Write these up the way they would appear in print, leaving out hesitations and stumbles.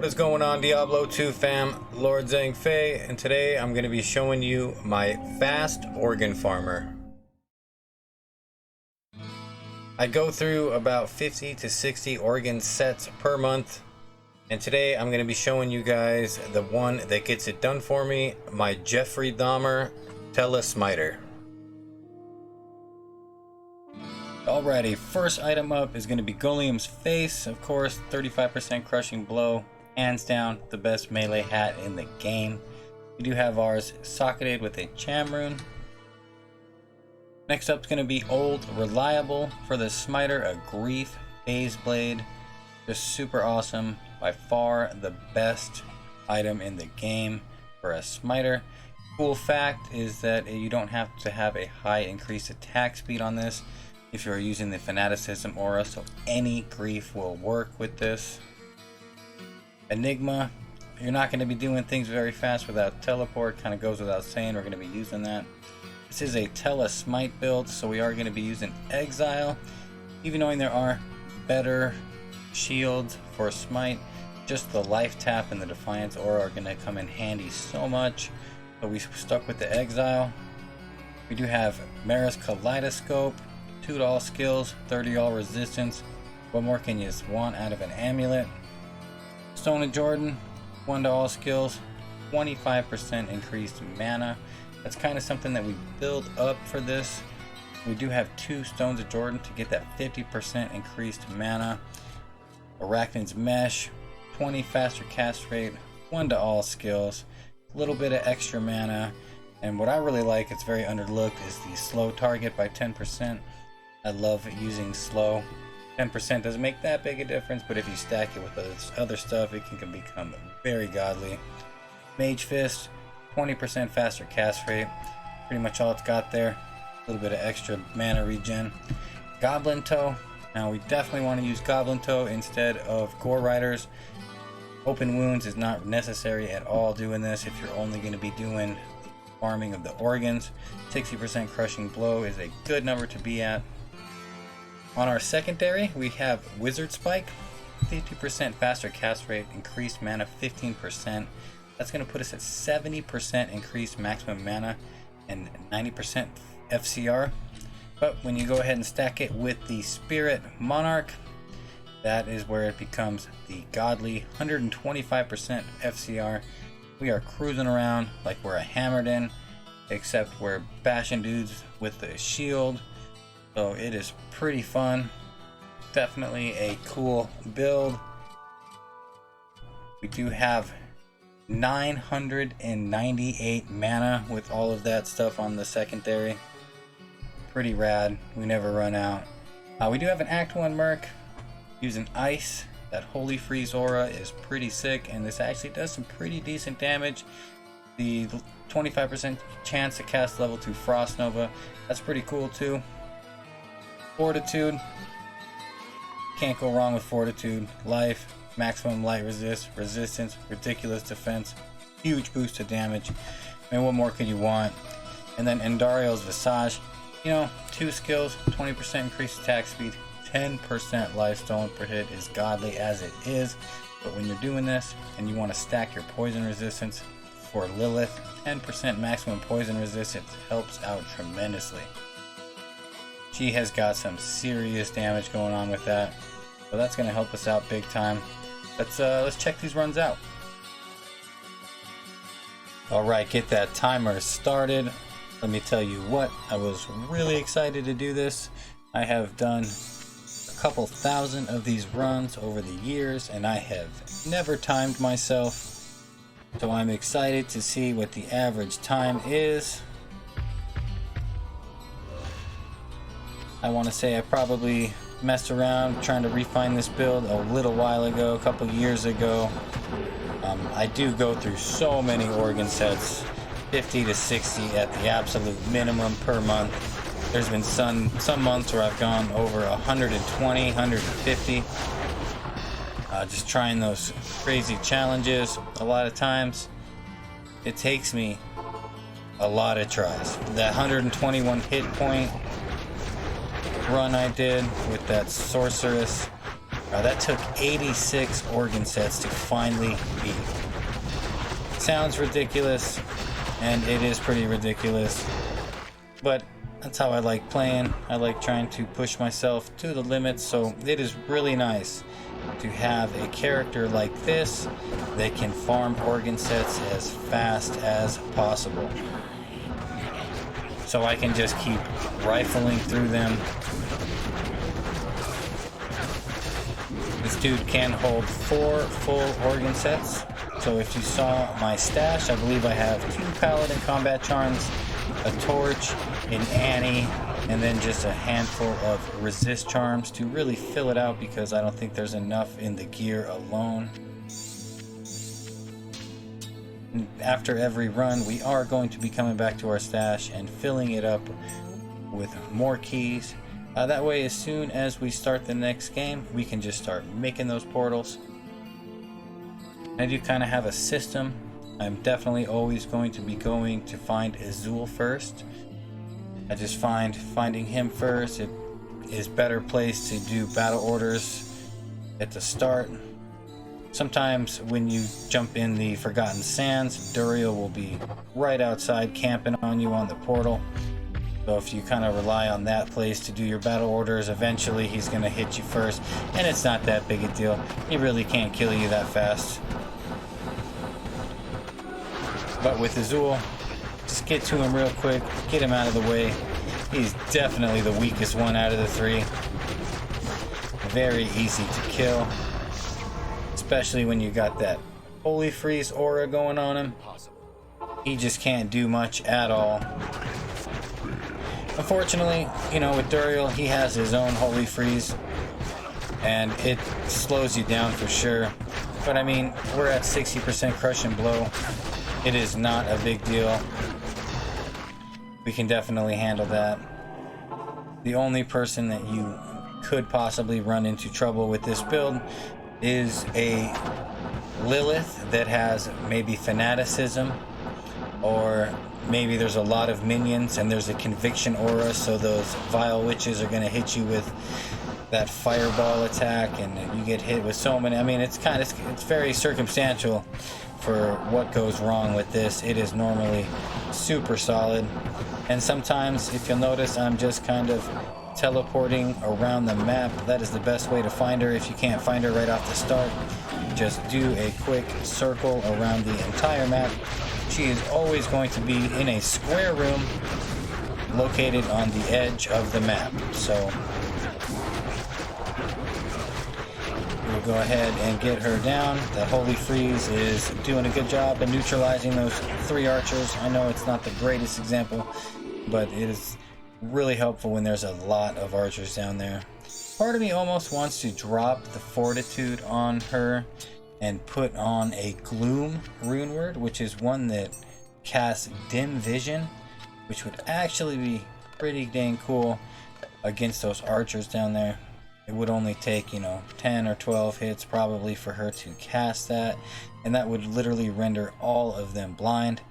What is going on, Diablo 2 fam? LordZhangFei, and today I'm going to be showing you my fast organ farmer. I go through about 50 to 60 organ sets per month, and today I'm going to be showing you guys the one that gets it done for me, my Jeffrey Dahmer TeleSmiter. Alrighty, first item up is going to be Goleum's face. Of course, 35% crushing blow, hands down the best melee hat in the game. We do have ours socketed with a Cham rune. Next up is going to be Old Reliable for the Smiter, a Grief Phase Blade. Just super awesome, by far the best item in the game for a Smiter. Cool fact is that you don't have to have a high increased attack speed on this if you're using the Fanaticism aura, so any grief will work with this. Enigma, you're not going to be doing things very fast without teleport, kind of goes without saying, we're going to be using that. This is a TeleSmite build, so we are going to be using Exile, even knowing there are better shields for Smite. Just the life tap and the Defiance aura are going to come in handy so much, so we stuck with the Exile. We do have Mara's Kaleidoscope, 2 to all skills, 30 all resistance. What more can you want out of an amulet? Stone of Jordan, 1 to all skills, 25% increased mana. That's kind of something that we build up for this. We do have 2 Stones of Jordan to get that 50% increased mana. Arachnid's Mesh, 20 faster cast rate, 1 to all skills, a little bit of extra mana. And what I really like, it's very underlooked, is the slow target by 10%. I love using slow. 10% doesn't make that big a difference, but if you stack it with other stuff, it can become very godly. Mage Fist, 20% faster cast rate. Pretty much all it's got there. A little bit of extra mana regen. Goblin Toe. Now we definitely want to use Goblin Toe instead of Gore Riders. Open Wounds is not necessary at all doing this if you're only going to be doing farming of the organs. 60% crushing blow is a good number to be at. On our secondary, we have Wizard Spike, 50% faster cast rate, increased mana 15%. That's going to put us at 70% increased maximum mana and 90% FCR. But when you go ahead and stack it with the Spirit Monarch, that is where it becomes the godly 125% FCR. We are cruising around like we're a Hammered In, except we're bashing dudes with the shield. So it is pretty fun. Definitely a cool build. We do have 998 mana with all of that stuff on the secondary. Pretty rad. We never run out. We do have an Act 1 Merc using Ice. That Holy Freeze aura is pretty sick, and this actually does some pretty decent damage. The 25% chance to cast level 2 Frost Nova, that's pretty cool too. Fortitude, can't go wrong with Fortitude. Life, maximum light resistance, ridiculous defense, huge boost to damage. I mean, what more could you want? And then Endario's Visage, you know, 2 skills, 20% increased attack speed, 10% life stolen per hit is godly as it is. But when you're doing this and you want to stack your poison resistance for Lilith, 10% maximum poison resistance helps out tremendously. She has got some serious damage going on with that, so that's going to help us out big time. Let's check these runs out. Alright, get that timer started. Let me tell you what, I was really excited to do this. I have done a couple thousand of these runs over the years, and I have never timed myself. So I'm excited to see what the average time is. I want to say I probably messed around trying to refine this build a little while ago, a couple years ago. I do go through so many organ sets, 50 to 60 at the absolute minimum per month. There's been some months where I've gone over 120, 150. Just trying those crazy challenges. A lot of times it takes me a lot of tries. That 121 hit point run I did with that sorceress, That took 86 Organsets to finally beat. Sounds ridiculous, and it is pretty ridiculous, but that's how I like playing. I like trying to push myself to the limits, so it is really nice to have a character like this that can farm Organsets as fast as possible. So I can just keep rifling through them. This dude can hold 4 full Organsets. So if you saw my stash, I believe I have 2 Paladin combat charms, a torch, an Annie, and then just a handful of resist charms to really fill it out, because I don't think there's enough in the gear alone. After every run, we are going to be coming back to our stash and filling it up with more keys. That way, as soon as we start the next game, we can just start making those portals. I do kind of have a system. I'm definitely always going to be going to find Azul first. I just finding him first, it is better place to do battle orders at the start. Sometimes when you jump in the Forgotten Sands, Duriel will be right outside camping on you on the portal. So if you kind of rely on that place to do your battle orders, eventually he's going to hit you first, and it's not that big a deal. He really can't kill you that fast. But with Azul, just get to him real quick, get him out of the way. He's definitely the weakest one out of the 3. Very easy to kill, especially when you got that Holy Freeze aura going on him. He just can't do much at all. Unfortunately, you know, with Duriel, he has his own Holy Freeze, and it slows you down for sure. But I mean, we're at 60% crush and blow. It is not a big deal. We can definitely handle that. The only person that you could possibly run into trouble with this build is a Lilith that has maybe fanaticism, or maybe there's a lot of minions and there's a conviction aura, so those vile witches are going to hit you with that fireball attack, and you get hit with so many. I mean, it's very circumstantial for what goes wrong with this. It is normally super solid, and sometimes, if you'll notice, I'm just kind of teleporting around the map. That is the best way to find her. If you can't find her right off the start, just do a quick circle around the entire map. She is always going to be in a square room located on the edge of the map. So we'll go ahead and get her down. The Holy Freeze is doing a good job of neutralizing those 3 archers. I know it's not the greatest example, but it is really helpful when there's a lot of archers down there. Part of me almost wants to drop the Fortitude on her and put on a Gloom rune word, which is one that casts dim vision, which would actually be pretty dang cool against those archers down there. It would only take, 10 or 12 hits probably for her to cast that, and that would literally render all of them blind.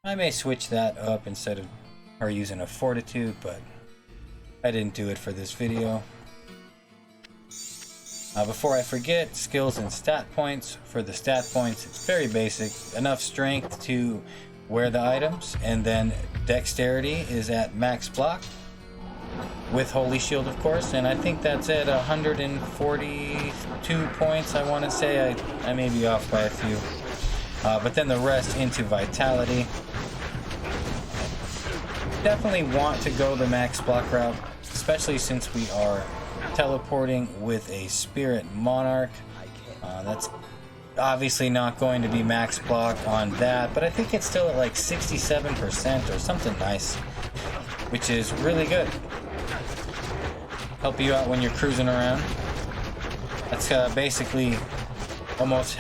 I may switch that up instead of her using a Fortitude, but I didn't do it for this video. Before I forget, skills and stat points. For the stat points, it's very basic. Enough strength to wear the items, and then dexterity is at max block with Holy Shield, of course, and I think that's at 142 points, I want to say. I may be off by a few. But then the rest into vitality. Definitely want to go the max block route, especially since we are teleporting with a Spirit Monarch. That's obviously not going to be max block on that, but I think it's still at like 67% or something nice, which is really good. Help you out when you're cruising around. That's basically almost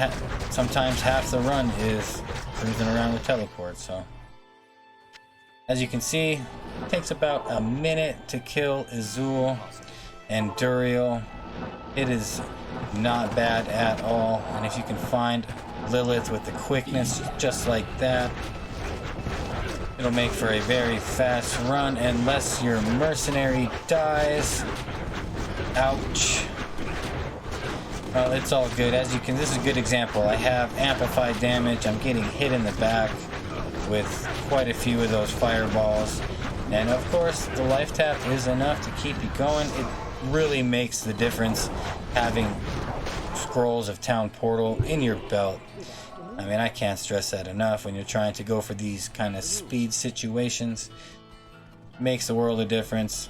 sometimes half the run is cruising around with teleport. So as you can see, it takes about a minute to kill Azul and Duriel. It is not bad at all, and if you can find Lilith with the quickness just like that, it'll make for a very fast run, unless your mercenary dies. Ouch. Well, it's all good. As you can, this is a good example. I have amplified damage. I'm getting hit in the back with quite a few of those fireballs. And of course, the life tap is enough to keep you going. It really makes the difference having Scrolls of Town Portal in your belt. I mean, I can't stress that enough when you're trying to go for these kind of speed situations. It makes the world of difference,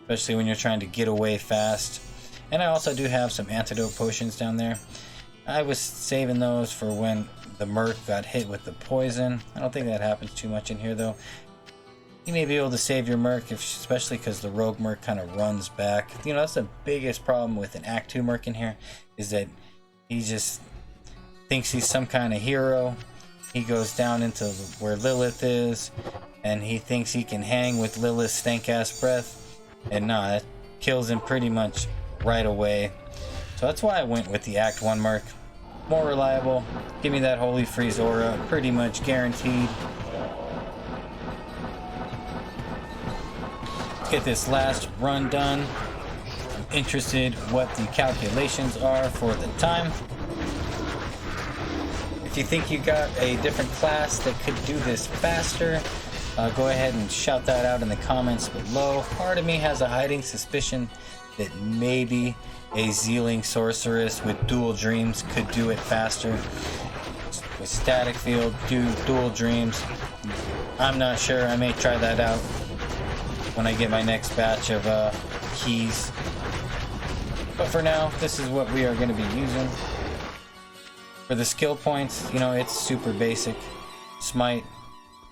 especially when you're trying to get away fast. And I also do have some antidote potions down there. I was saving those for when the merc got hit with the poison. I don't think that happens too much in here though. You may be able to save your merc, especially because the rogue merc kind of runs back. You know, that's the biggest problem with an Act 2 merc in here, is that he just thinks he's some kind of hero. He goes down into where Lilith is, and he thinks he can hang with Lilith's stank-ass breath. And nah, that kills him pretty much right away. So that's why I went with the Act 1 merc. More reliable, give me that Holy Freeze aura, pretty much guaranteed. Let's get this last run done. I'm interested what the calculations are for the time. If you think you got a different class that could do this faster, go ahead and shout that out in the comments below. Part of me has a hiding suspicion that maybe a Zealing Sorceress with Dual Dreams could do it faster. With Static Field, do Dual Dreams. I'm not sure. I may try that out when I get my next batch of keys. But for now, this is what we are going to be using. For the skill points, you know, it's super basic. Smite,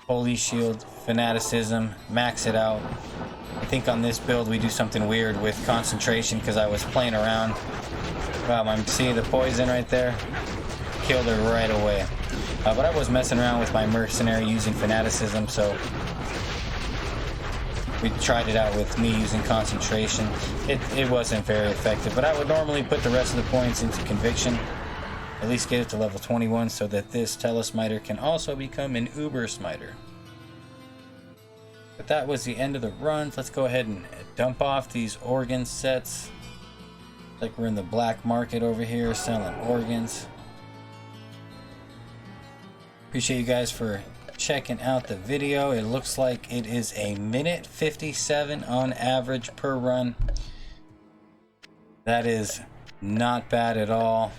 Holy Shield, Fanaticism, max it out. I think on this build we do something weird with concentration because I was playing around. Wow, I'm seeing the poison right there. Killed her right away. But I was messing around with my mercenary using Fanaticism, so we tried it out with me using concentration. It wasn't very effective, but I would normally put the rest of the points into Conviction. At least get it to level 21 so that this TeleSmiter can also become an Uber Smiter. But that was the end of the runs. Let's go ahead and dump off these Organsets. Like we're in the black market over here selling organs. Appreciate you guys for checking out the video. It looks like it is a minute 57 on average per run. That is not bad at all.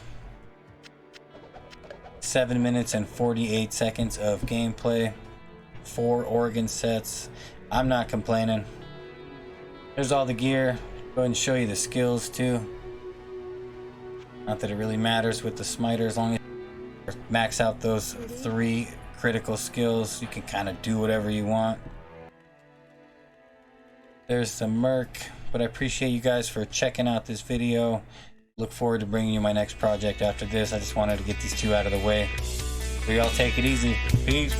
7 minutes and 48 seconds of gameplay. 4 Organsets. I'm not complaining. There's all the gear. Go ahead and show you the skills too. Not that it really matters with the smiter, as long as you max out those 3 critical skills, you can kind of do whatever you want. There's the merc, but I appreciate you guys for checking out this video. Look forward to bringing you my next project after this. I just wanted to get these 2 out of the way. We all take it easy. Peace.